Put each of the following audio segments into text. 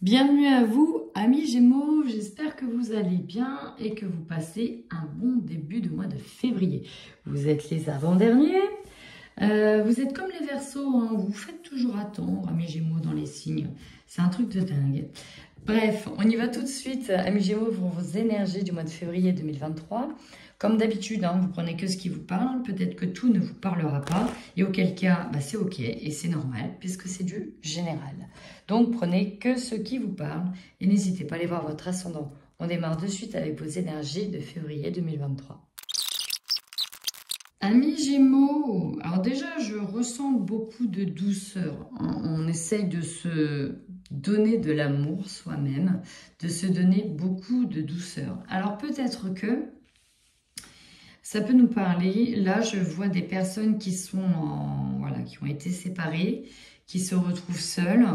Bienvenue à vous, amis Gémeaux, j'espère que vous allez bien et que vous passez un bon début de mois de février. Vous êtes les avant-derniers, vous êtes comme les Verseaux, hein, vous faites toujours attendre, amis Gémeaux, dans les signes. C'est un truc de dingue. Bref, on y va tout de suite, amis Gémeaux, pour vos énergies du mois de février 2023. Comme d'habitude, hein, vous prenez que ce qui vous parle, peut-être que tout ne vous parlera pas, et auquel cas, c'est ok, et c'est normal, puisque c'est du général. Donc, prenez que ce qui vous parle, et n'hésitez pas à aller voir votre ascendant. On démarre de suite avec vos énergies de février 2023. Amis Gémeaux, alors déjà, je ressens beaucoup de douceur. On essaye de se donner de l'amour soi-même, de se donner beaucoup de douceur. Alors, peut-être que ça peut nous parler. Là, je vois des personnes qui sont qui ont été séparées, qui se retrouvent seules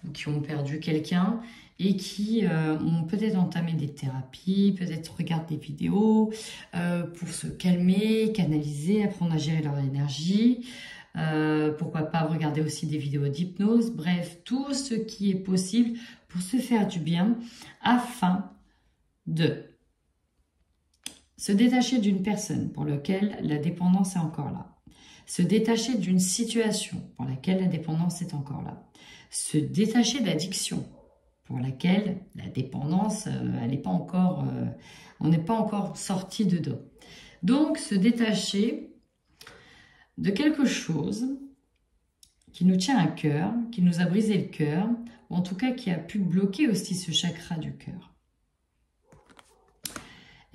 ou qui ont perdu quelqu'un et qui ont peut-être entamé des thérapies, peut-être regardent des vidéos pour se calmer, canaliser, apprendre à gérer leur énergie. Pourquoi pas regarder aussi des vidéos d'hypnose. Bref, tout ce qui est possible pour se faire du bien afin de se détacher d'une personne pour laquelle la dépendance est encore là. Se détacher d'une situation pour laquelle la dépendance est encore là. Se détacher d'addiction pour laquelle la dépendance, elle n'est pas encore, on n'est pas encore sorti dedans. Donc, se détacher de quelque chose qui nous tient à cœur, qui nous a brisé le cœur, ou en tout cas qui a pu bloquer aussi ce chakra du cœur.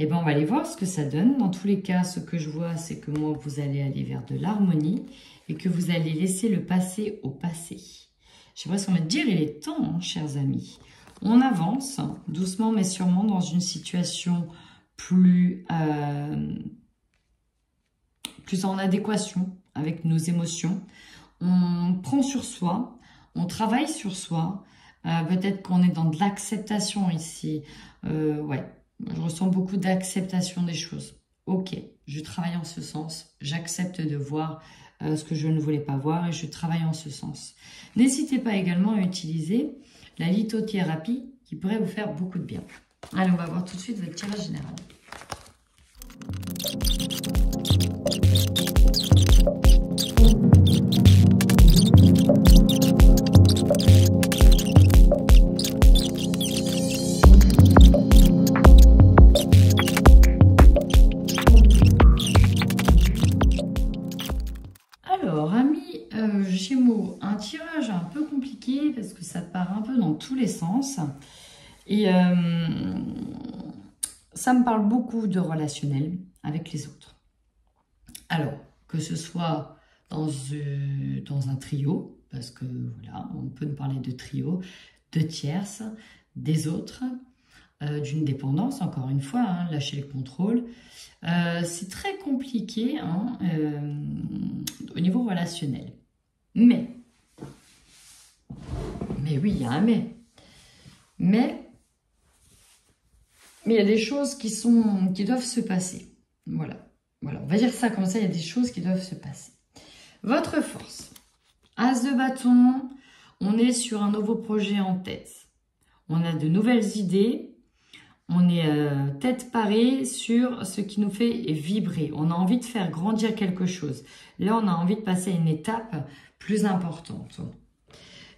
Et on va aller voir ce que ça donne. Dans tous les cas, ce que je vois, c'est que moi, vous allez aller vers de l'harmonie et que vous allez laisser le passé au passé. J'ai presque envie de dire, il est temps, hein, chers amis. On avance doucement mais sûrement dans une situation plus en adéquation avec nos émotions. On prend sur soi, on travaille sur soi. Peut-être qu'on est dans de l'acceptation ici. Je ressens beaucoup d'acceptation des choses. Ok, je travaille en ce sens. J'accepte de voir ce que je ne voulais pas voir et je travaille en ce sens. N'hésitez pas également à utiliser la lithothérapie qui pourrait vous faire beaucoup de bien. Allez, on va voir tout de suite votre tirage général. Alors, amis Gémeaux, un tirage un peu compliqué parce que ça part un peu dans tous les sens. Et ça me parle beaucoup de relationnel avec les autres. Alors, que ce soit dans un trio, parce que voilà, on peut nous parler de trio, de tierces, des autres, d'une dépendance, encore une fois, hein, lâcher le contrôle. C'est très compliqué hein, au niveau relationnel. Mais oui, il y a un mais. Mais il y a des choses qui doivent se passer. Voilà, on va dire ça comme ça, il y a des choses qui doivent se passer. Votre force. As de bâton, on est sur un nouveau projet en tête. On a de nouvelles idées. On est tête parée sur ce qui nous fait vibrer. On a envie de faire grandir quelque chose. Là, on a envie de passer à une étape plus importante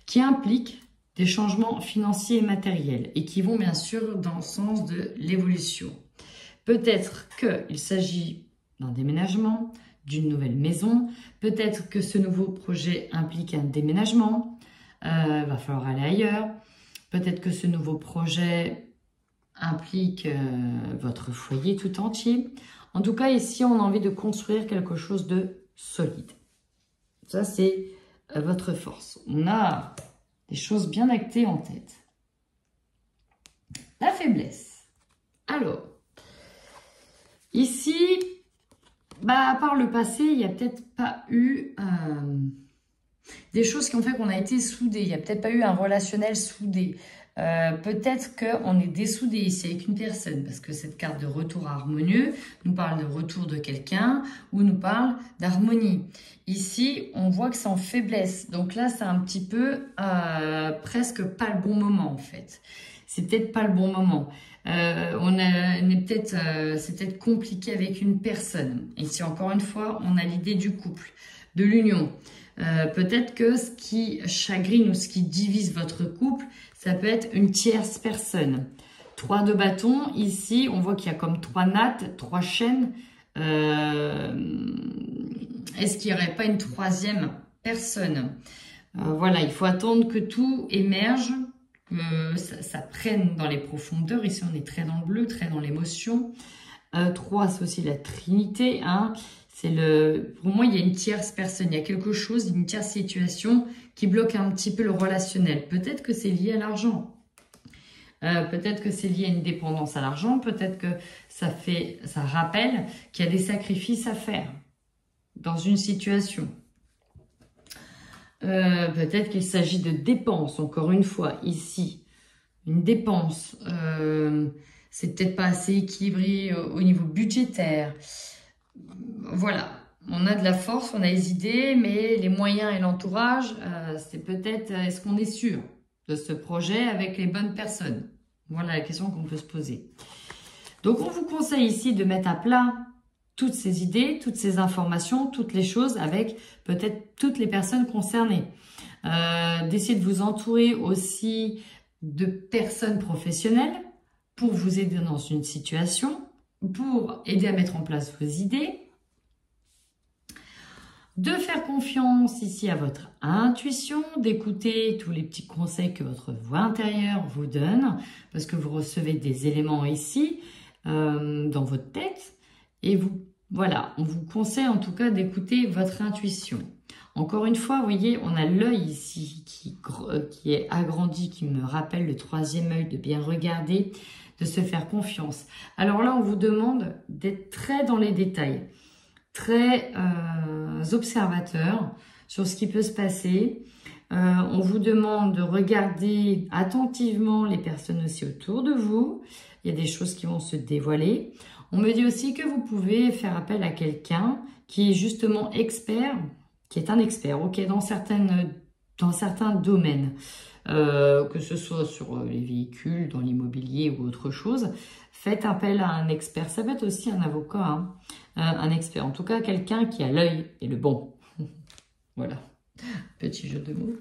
qui implique des changements financiers et matériels et qui vont bien sûr dans le sens de l'évolution. Peut-être qu'il s'agit d'un déménagement, d'une nouvelle maison. Peut-être que ce nouveau projet implique un déménagement. Va falloir aller ailleurs. Peut-être que ce nouveau projet implique votre foyer tout entier. En tout cas, ici, on a envie de construire quelque chose de solide. Ça, c'est votre force. On a des choses bien actées en tête. La faiblesse. Alors, ici, à part le passé, il n'y a peut-être pas eu des choses qui ont fait qu'on a été soudés. Il n'y a peut-être pas eu un relationnel soudé. Peut-être qu'on est dessoudé ici avec une personne, parce que cette carte de retour harmonieux nous parle de retour de quelqu'un ou nous parle d'harmonie. Ici, on voit que c'est en faiblesse. Donc là, c'est un petit peu presque pas le bon moment en fait. C'est peut-être pas le bon moment. C'est peut-être compliqué avec une personne. Ici, encore une fois, on a l'idée du couple, de l'union. Peut-être que ce qui chagrine ou ce qui divise votre couple, ça peut être une tierce personne. 3 de bâton, ici, on voit qu'il y a comme 3 nattes, 3 chaînes. Est-ce qu'il n'y aurait pas une 3e personne? Voilà, il faut attendre que tout émerge, que ça prenne dans les profondeurs. Ici, on est très dans le bleu, très dans l'émotion. 3, c'est aussi la Trinité, hein. Pour moi, il y a une tierce personne, il y a quelque chose, une tierce situation qui bloque un petit peu le relationnel. Peut-être que c'est lié à l'argent. Peut-être que c'est lié à une dépendance à l'argent. Peut-être que ça rappelle qu'il y a des sacrifices à faire dans une situation. Peut-être qu'il s'agit de dépenses, encore une fois, ici. Une dépense. C'est peut-être pas assez équilibré au niveau budgétaire. Voilà, on a de la force, on a les idées, mais les moyens et l'entourage, c'est peut-être, est-ce qu'on est sûr de ce projet avec les bonnes personnes? Voilà la question qu'on peut se poser. Donc, on vous conseille ici de mettre à plat toutes ces idées, toutes ces informations, toutes les choses avec peut-être toutes les personnes concernées. D'essayer de vous entourer aussi de personnes professionnelles pour vous aider dans une situation, pour aider à mettre en place vos idées, de faire confiance ici à votre intuition, d'écouter tous les petits conseils que votre voix intérieure vous donne, parce que vous recevez des éléments ici dans votre tête, et voilà, on vous conseille en tout cas d'écouter votre intuition. Encore une fois, vous voyez, on a l'œil ici qui est agrandi, qui me rappelle le 3e œil, de bien regarder, de se faire confiance. Alors là, on vous demande d'être très dans les détails, très observateur sur ce qui peut se passer. On vous demande de regarder attentivement les personnes aussi autour de vous. Il y a des choses qui vont se dévoiler. On me dit aussi que vous pouvez faire appel à quelqu'un qui est justement expert, qui est un expert, ok, dans certains domaines. Que ce soit sur les véhicules, dans l'immobilier ou autre chose, faites appel à un expert. Ça peut être aussi un avocat, hein, un expert. En tout cas, quelqu'un qui a l'œil et le bon. Voilà, petit jeu de mots.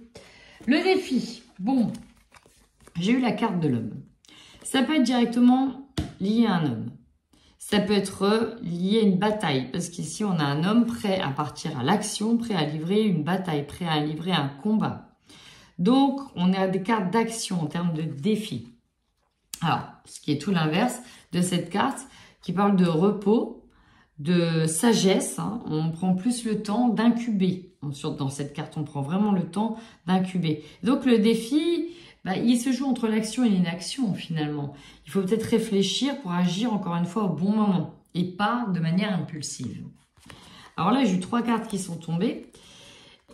Le défi. Bon, j'ai eu la carte de l'homme. Ça peut être directement lié à un homme. Ça peut être lié à une bataille, parce qu'ici, on a un homme prêt à partir à l'action, prêt à livrer une bataille, prêt à livrer un combat. Donc, on a des cartes d'action en termes de défi. Alors, ce qui est tout l'inverse de cette carte qui parle de repos, de sagesse. Hein. On prend plus le temps d'incuber. Dans cette carte, on prend vraiment le temps d'incuber. Donc, le défi, il se joue entre l'action et l'inaction finalement. Il faut peut-être réfléchir pour agir encore une fois au bon moment et pas de manière impulsive. Alors là, j'ai eu 3 cartes qui sont tombées.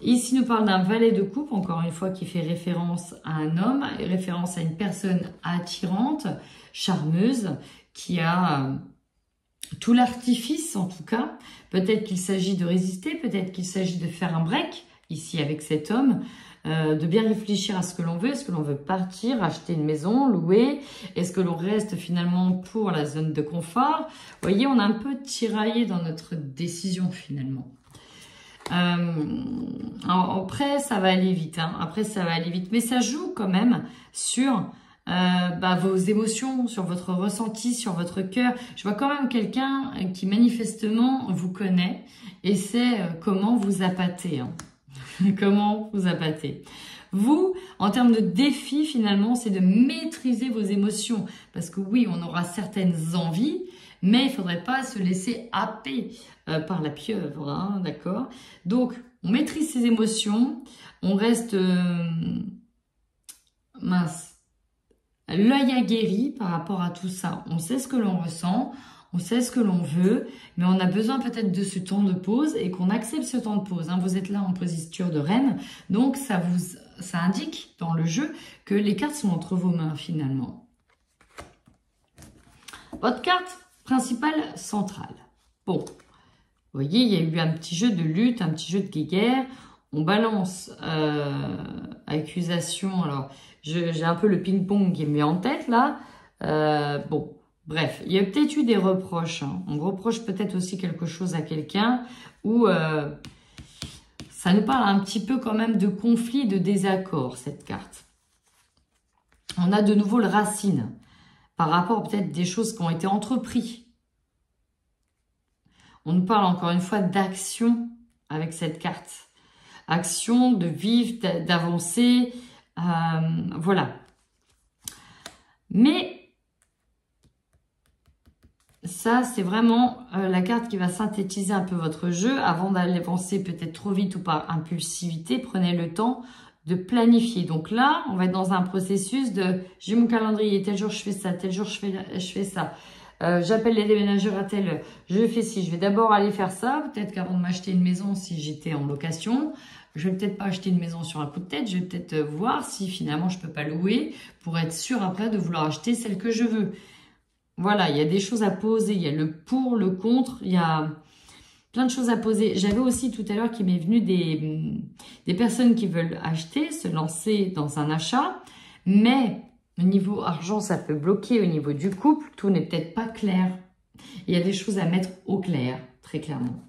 Ici, nous parle d'un valet de coupe, encore une fois, qui fait référence à un homme, référence à une personne attirante, charmeuse, qui a tout l'artifice, en tout cas. Peut-être qu'il s'agit de résister, peut-être qu'il s'agit de faire un break, ici, avec cet homme, de bien réfléchir à ce que l'on veut. Est-ce que l'on veut partir, acheter une maison, louer? Est-ce que l'on reste finalement pour la zone de confort? Vous voyez, on a un peu tiraillé dans notre décision, finalement. Après, ça va aller vite. Hein. Après, ça va aller vite. Mais ça joue quand même sur vos émotions, sur votre ressenti, sur votre cœur. Je vois quand même quelqu'un qui manifestement vous connaît et sait comment vous appâter. Hein. Comment vous appâter. Vous, en termes de défi, finalement, c'est de maîtriser vos émotions. Parce que oui, on aura certaines envies, mais il ne faudrait pas se laisser happer par la pieuvre, hein, d'accord? Donc, on maîtrise ses émotions, on reste l'œil aguerri par rapport à tout ça. On sait ce que l'on ressent, on sait ce que l'on veut, mais on a besoin peut-être de ce temps de pause et qu'on accepte ce temps de pause. Hein. Vous êtes là en posture de reine, donc ça vous ça indique dans le jeu que les cartes sont entre vos mains finalement. Votre carte principale centrale. Bon, vous voyez, il y a eu un petit jeu de lutte, un petit jeu de guéguerre. On balance accusation. Alors, j'ai un peu le ping-pong qui me met en tête là. Bon, bref, il y a peut-être eu des reproches. Hein. On reproche peut-être aussi quelque chose à quelqu'un ou ça nous parle un petit peu quand même de conflit, de désaccord, cette carte. On a de nouveau le racine par rapport peut-être des choses qui ont été entreprises. On nous parle encore une fois d'action avec cette carte. Action, de vivre, d'avancer, voilà. Mais ça, c'est vraiment la carte qui va synthétiser un peu votre jeu. Avant d'aller avancer peut-être trop vite ou par impulsivité, prenez le temps de planifier. Donc là, on va être dans un processus de « j'ai mon calendrier, tel jour je fais ça, tel jour je fais ça ». J'appelle les déménageurs à telle heure, je fais ci, je vais d'abord aller faire ça, peut-être qu'avant de m'acheter une maison, si j'étais en location, je vais peut-être pas acheter une maison sur un coup de tête, je vais peut-être voir si finalement je peux pas louer pour être sûr après de vouloir acheter celle que je veux. Voilà, il y a des choses à poser, il y a le pour, le contre, il y a plein de choses à poser. J'avais aussi tout à l'heure qui m'est venu des personnes qui veulent acheter, se lancer dans un achat, mais au niveau argent, ça peut bloquer. Au niveau du couple, tout n'est peut-être pas clair. Il y a des choses à mettre au clair, très clairement.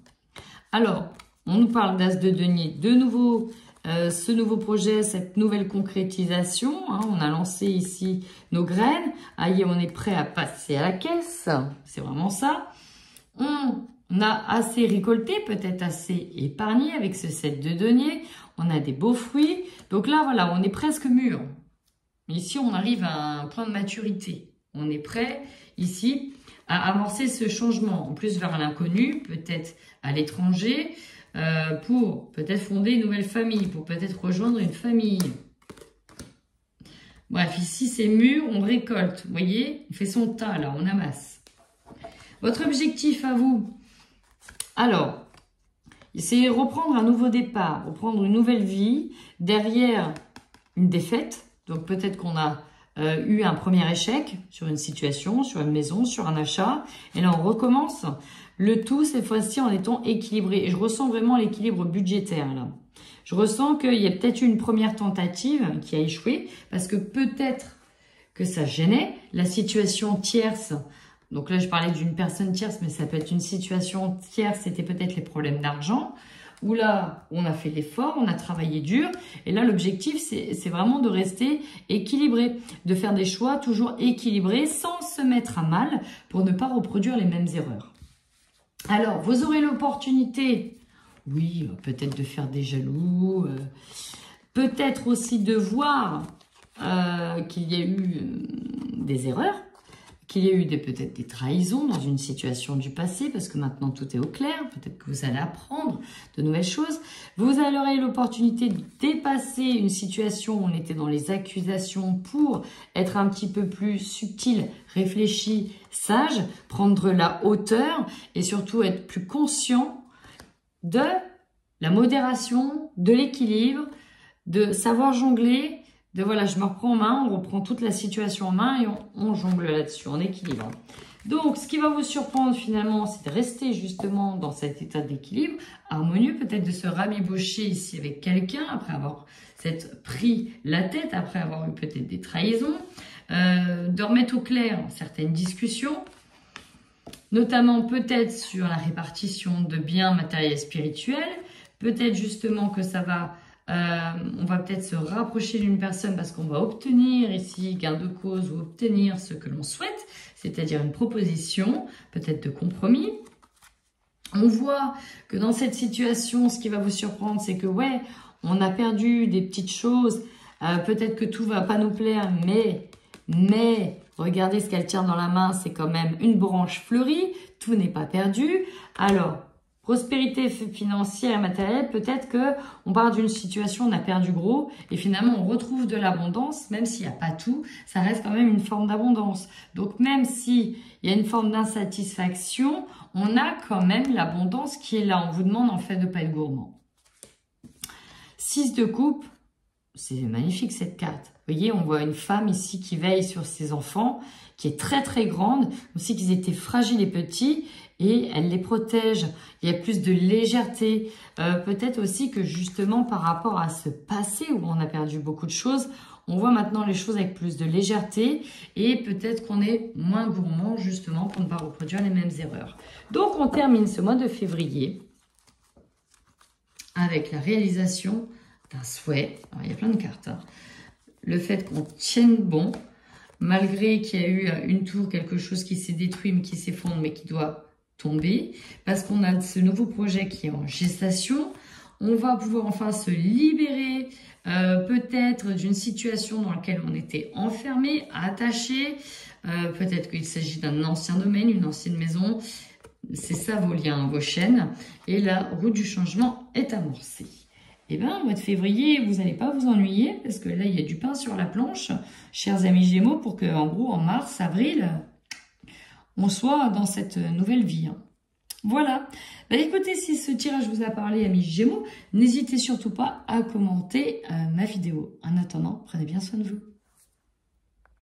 Alors, on nous parle d'As de denier. De nouveau, ce nouveau projet, cette nouvelle concrétisation. Hein, on a lancé ici nos graines. Aïe, on est prêt à passer à la caisse. C'est vraiment ça. On a assez récolté, peut-être assez épargné avec ce 7 de denier. On a des beaux fruits. Donc là, voilà, on est presque mûr. Ici, on arrive à un point de maturité. On est prêt, ici, à amorcer ce changement. En plus, vers l'inconnu, peut-être à l'étranger, pour peut-être fonder une nouvelle famille, pour peut-être rejoindre une famille. Bref, ici, c'est mûr, on récolte. Vous voyez, on fait son tas, là, on amasse. Votre objectif à vous? Alors, c'est reprendre un nouveau départ, reprendre une nouvelle vie, derrière une défaite. Donc, peut-être qu'on a eu un premier échec sur une situation, sur une maison, sur un achat. Et là, on recommence le tout, cette fois-ci, en étant équilibré. Et je ressens vraiment l'équilibre budgétaire, là. Je ressens qu'il y a peut-être eu une première tentative qui a échoué parce que peut-être que ça gênait la situation tierce. Donc là, je parlais d'une personne tierce, mais ça peut être une situation tierce, c'était peut-être les problèmes d'argent. Où là, on a fait l'effort, on a travaillé dur. Et là, l'objectif, c'est vraiment de rester équilibré, de faire des choix toujours équilibrés sans se mettre à mal pour ne pas reproduire les mêmes erreurs. Alors, vous aurez l'opportunité, oui, peut-être de faire des jaloux, peut-être aussi de voir qu'il y a eu des erreurs, qu'il y a eu peut-être des trahisons dans une situation du passé, parce que maintenant tout est au clair, peut-être que vous allez apprendre de nouvelles choses. Vous aurez l'opportunité de dépasser une situation où on était dans les accusations pour être un petit peu plus subtil, réfléchi, sage, prendre la hauteur et surtout être plus conscient de la modération, de l'équilibre, de savoir jongler. De voilà, je me reprends en main, on reprend toute la situation en main et on jongle là-dessus, en équilibre. Donc, ce qui va vous surprendre finalement, c'est de rester justement dans cet état d'équilibre, harmonieux, peut-être de se rabibocher ici avec quelqu'un, après avoir pris la tête, après avoir eu peut-être des trahisons, de remettre au clair certaines discussions, notamment peut-être sur la répartition de biens matériels spirituels, peut-être justement que ça va... on va peut-être se rapprocher d'une personne parce qu'on va obtenir ici gain de cause ou obtenir ce que l'on souhaite, c'est-à-dire une proposition, peut-être de compromis. On voit que dans cette situation, ce qui va vous surprendre, c'est que ouais, on a perdu des petites choses, peut-être que tout va pas nous plaire, mais regardez ce qu'elle tient dans la main, c'est quand même une branche fleurie, tout n'est pas perdu. Alors, prospérité financière et matérielle, peut-être qu'on part d'une situation, on a perdu gros et finalement on retrouve de l'abondance, même s'il n'y a pas tout, ça reste quand même une forme d'abondance. Donc même s'il y a une forme d'insatisfaction, on a quand même l'abondance qui est là. On vous demande en fait de ne pas être gourmand. 6 de coupe, c'est magnifique cette carte. Vous voyez, on voit une femme ici qui veille sur ses enfants, qui est très très grande, aussi qu'ils étaient fragiles et petits, et elle les protège. Il y a plus de légèreté. Peut-être aussi que justement par rapport à ce passé où on a perdu beaucoup de choses, on voit maintenant les choses avec plus de légèreté et peut-être qu'on est moins gourmand justement pour ne pas reproduire les mêmes erreurs. Donc on termine ce mois de février avec la réalisation d'un souhait. Alors, il y a plein de cartes. Hein. Le fait qu'on tienne bon, malgré qu'il y a eu une tour, quelque chose qui s'est détruit, mais qui s'effondre, mais qui doit tomber. Parce qu'on a ce nouveau projet qui est en gestation. On va pouvoir enfin se libérer peut-être d'une situation dans laquelle on était enfermé, attaché. Peut-être qu'il s'agit d'un ancien domaine, une ancienne maison. C'est ça vos liens, vos chaînes. Et la route du changement est amorcée. Eh bien, au mois de février, vous n'allez pas vous ennuyer parce que là, il y a du pain sur la planche, chers amis Gémeaux, pour qu'en gros, en mars, avril, on soit dans cette nouvelle vie. Hein. Voilà. Bah, écoutez, si ce tirage vous a parlé, amis Gémeaux, n'hésitez surtout pas à commenter ma vidéo. En attendant, prenez bien soin de vous.